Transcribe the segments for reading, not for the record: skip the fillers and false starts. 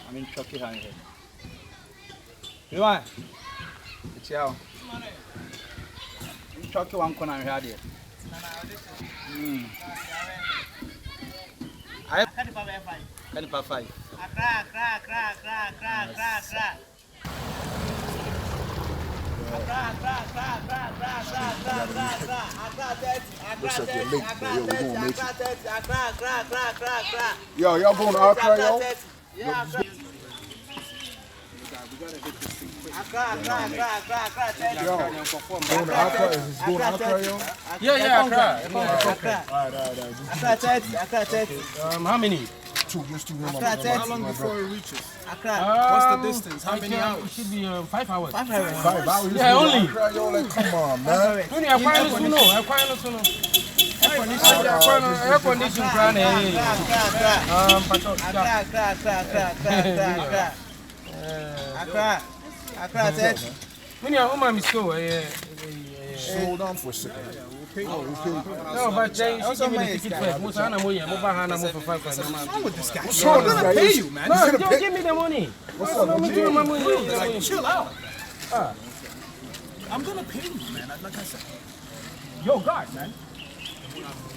I'm in Chucky High. You want? It's you. Chucky one corner here. I have 5. Looks like you're late, but yo, we're gonna make it. Yo, y'all going to Accra, yo? Yeah, Accra. How many? Just two. How long before it reaches? What's the distance? How many hours? It should be 5 hours. 5 hours? Yeah, only. Accra, yo, like, come on, man. Air condition. Slow down for a second. No, but then you give me the ticket first. What's wrong with this guy? What's wrong with this guy? Pay you, man. No, don't give me the money. What's up, man? Like, chill out. I'm gonna pay you, man. Like I said. Yo, guys, man.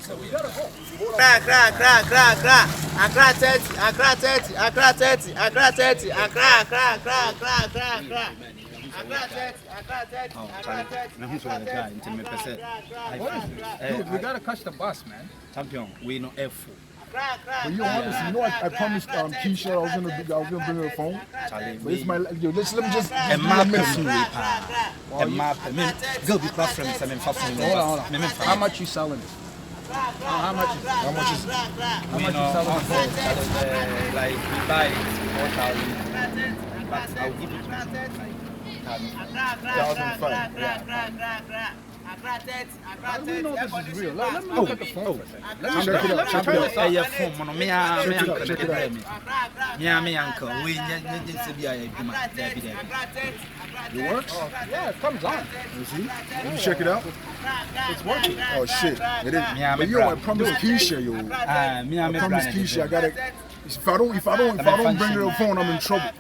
So we gotta go. Dude, we gotta catch the bus, man. Champion, we know F4. But you honest, you know I promised Keisha I was gonna bring her a phone. But it's my let me just A map. Go be class friends. Hold on. How much you selling it? How much is selling it? Like we buy it 4,000, but I'll give it 1,005. How do we know this is real? Let me look at the phone for a second. Check it out. Check it out. It works? Yeah, it comes on. You see? Let me check it out. It's working. Oh shit. It is. But yo, I promised Keisha, yo. I promised Keisha I gotta. If I don't bring her a phone, I'm in trouble.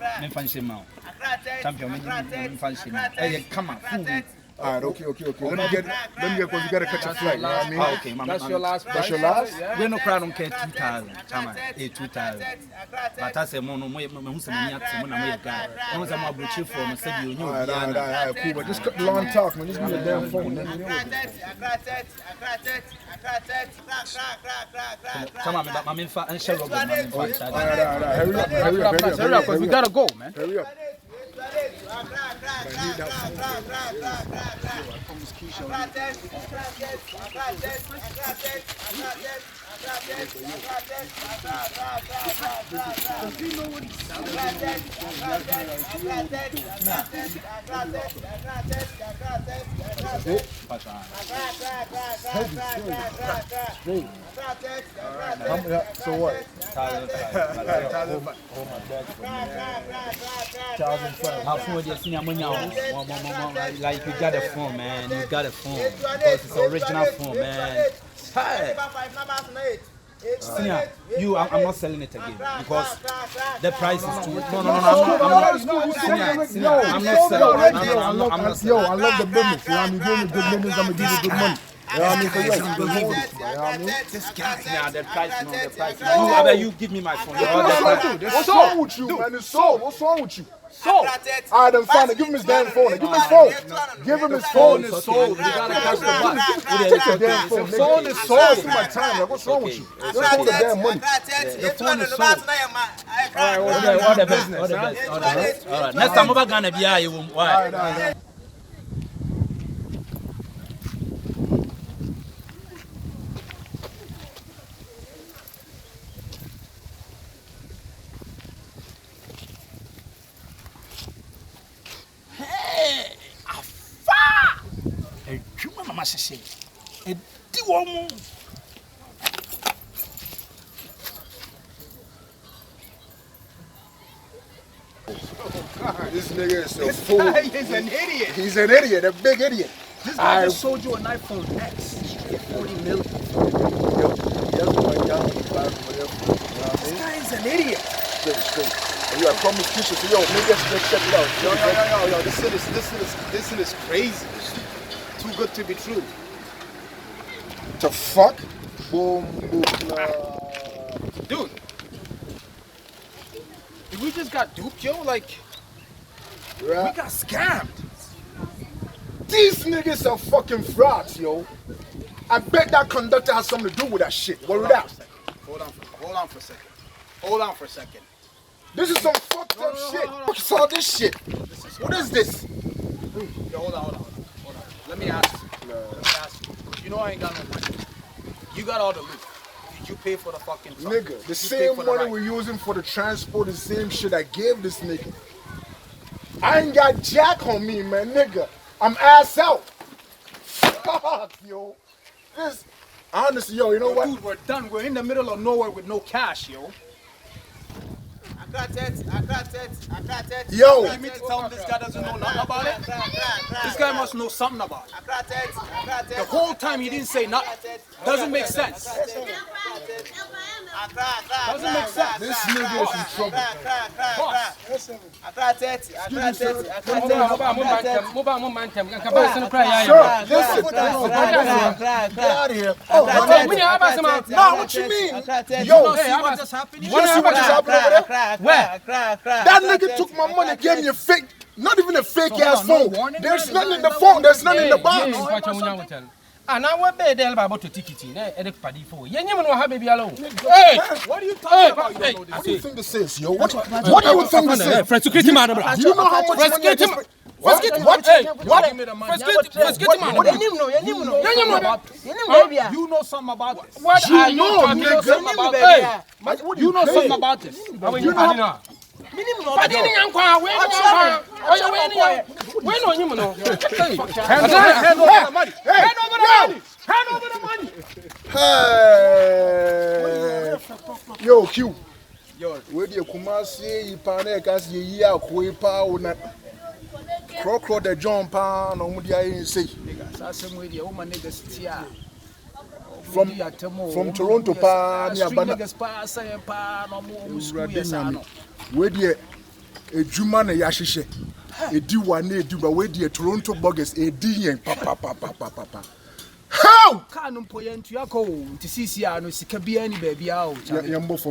Come on. Alright, okay. Let me get because we gotta catch a flight. You know what I mean? Okay, That's your last price. That's your last? We no crowd don't care 2,000. Chama, 2,000. But I say mo me who say me at mo na me guy. Who say mo broche for me say you know. Alright, cool. But just cut the long talk, man. Just give me a damn phone. Chama, me fa and share up man. Alright. Hurry up, because we gotta go, man. Hurry up. I need that phone. I promised Keisha. Does he know what he's selling? So what? 1,500. How phone just like you got a phone, man. You got a phone. Because it's original phone, man. Hey. Senior, I'm not selling it again because the price is too. No, I'm not selling. Yo, I love the business. You know, I'm giving you good business. I'm gonna give you good money. This guy now, the price, no, the price. I bet you give me my phone. What's wrong with you, man? It's sold. What's wrong with you? Sold. Alright, then fine. Give him his damn phone. Give him his phone. Give him his phone. It's sold. You gotta catch the bus. Take your damn phone. The phone is sold. Take my time. Like, what's wrong with you? Let's hold the damn money. The phone is sold. Alright, all the best. All the best. All right. Next time we're gonna be here. Why? This nigga is a fool. He's an idiot. He's an idiot, a big idiot. This guy just sold you an iPhone X. 40 million. This guy is an idiot. Straight. And you have promised Keisha, so yo, maybe I should just check it out. Yo, this shit is crazy. Too good to be true. The fuck? Boom, boom, Dude. We just got duped, yo. Like, we got scammed. These niggas are fucking frauds, yo. I bet that conductor has something to do with that shit. What with that? Hold on for a second. This is some fucked up shit. What's all this shit? What is this? Yo, hold on. Let me ask you. You know I ain't got no money. You got all the loot. Did you pay for the fucking truck? Nigga, the same money we're using for the transport is the same shit I gave this nigga. I ain't got jack on me, man, nigga. I'm ass out. Fuck, yo. This, honestly, yo, you know what? Dude, we're done. We're in the middle of nowhere with no cash, yo. I got it. Yo. You mean to tell him this guy doesn't know nothing about it? This guy must know something about it. The whole time he didn't say nothing. Doesn't make sense. Doesn't make sense. This nigga is in trouble. Sure, listen. Get out of here. No, what you mean? Yo, See what just happened? you see what just happened over there? Where? That nigga took my money, gave me a fake, not even a fake ass no phone. warning? There's nothing in the phone, there's nothing in the box. And I went there about to ticket in paddy for you. You know how baby alone. Hey, what are you talking about? You don't know What this. do you think this is, yo? What do you think this is? Friends, security man, bro. Do you know how much money I just... What? Give me the money. You know something about this. What are you talking about? Hey, You know something about this. you know. But then you can't wait. When on you know. Hand over the money. Hand over the money. Hey. Yo, Q. Yo, where do you come and say you panic as you hear a pa or Crow the jump on Mudia say. From Toronto pa near Banana. Where do a Juman a Yashishe? A D1 do where do Toronto buggers a D and papa. How? Can't point to your code to see no Sikabi any baby out.